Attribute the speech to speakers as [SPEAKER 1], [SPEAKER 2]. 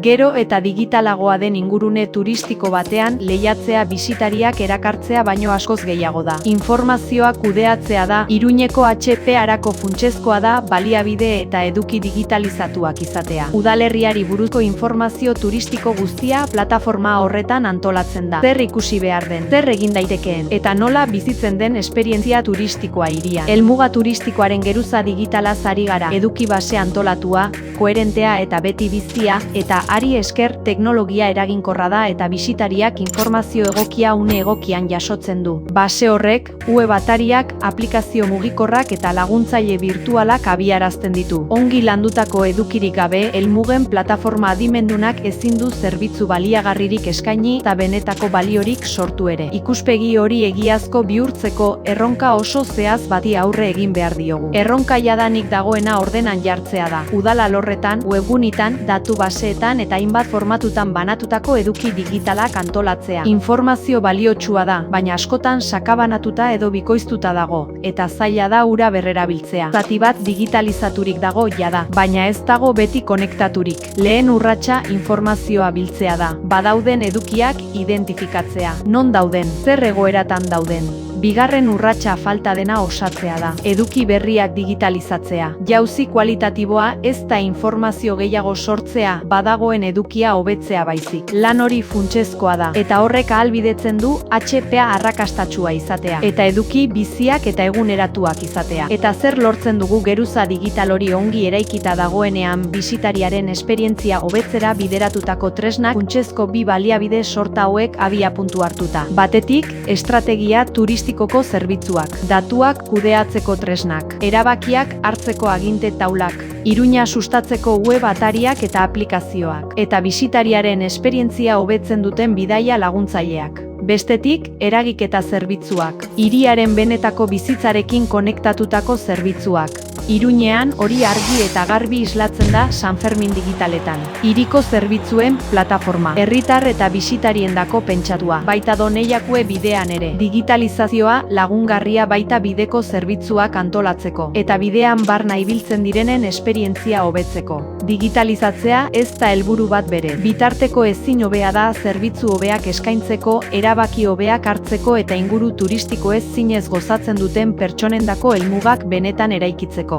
[SPEAKER 1] Gero eta digitalagoa den ingurune turistiko batean lehiatzea bisitariak erakartzea baino askoz gehiago da. Informazioa kudeatzea da, Iruñeko HP arako funtsezkoa da baliabide eta eduki digitalizatuak izatea. Udalerriari buruzko informazio turistiko guztia plataforma horretan antolatzen da. Zer ikusi behar den, zer egin daitekeen, eta nola bizitzen den esperientzia turistikoa hirian. Helmuga turistikoaren geruza digitalaz ari gara, eduki base antolatua, koherentea eta beti bizia, eta ari esker teknologia eraginkorra da eta bisitariak informazio egokia une egokian jasotzen du. Base horrek, web atariak, aplikazio mugikorrak eta laguntzaile virtualak abiarazten ditu. Ongi landutako edukirik gabe, helmugen plataforma adimendunak ezin du zerbitzu baliagarririk eskaini eta benetako baliorik sortu ere. Ikuspegi hori egiazko bihurtzeko erronka oso zehaz bati aurre egin behar diogu. Erronka jadanik dagoena ordenan jartzea da. Udal alorretan, webgunitan, datu baseetan eta hainbat formatutan banatutako eduki digitalak antolatzea. Informazio baliotsua da, baina askotan sakabanatuta edo bikoiztuta dago, eta zaila da hura berrerabiltzea. Zati bat digitalizaturik dago jada, baina ez dago beti konektaturik. Lehen urratsa informazioa biltzea da. Badauden edukiak identifikatzea. Non dauden, zer egoeratan dauden. Bigarren urratsa falta dena osatzea da. Eduki berriak digitalizatzea. Jauzi kualitatiboa ez da informazio gehiago sortzea, badagoen edukia hobetzea baizik. Lan hori funtsezkoa da, eta horrek ahalbidetzen du HPA arrakastatsua izatea, eta eduki biziak eta eguneratuak izatea. Eta zer lortzen dugu geruza digital hori ongi eraikita dagoenean bisitariaren esperientzia hobetzera bideratutako tresnak funtsezko bi baliabide sorta hauek abiapuntu hartuta. Batetik, estrategia turistikoko zerbitzuak, datuak kudeatzeko tresnak, erabakiak hartzeko aginte taulak, Iruña sustatzeko web atariak eta aplikazioak, eta bisitariaren esperientzia hobetzen duten bidaia laguntzaileak. Bestetik, eragiketa zerbitzuak, hiriaren benetako bizitzarekin konektatutako zerbitzuak. Iruñean hori argi eta garbi islatzen da San Fermin digitaletan. Hiriko zerbitzuen plataforma, herritar eta bisitariendako pentsatua, baita doneiakue bidean ere. Digitalizazioa lagungarria baita bideko zerbitzuak antolatzeko, eta bidean barna ibiltzen direnen esperientzia hobetzeko. Digitalizatzea ez da helburu bat bere. Bitarteko ezin hobea da zerbitzu hobeak eskaintzeko, erabaki hobeak hartzeko eta inguru turistiko ez zinez gozatzen duten pertsonendako helmugak benetan eraikitzeko.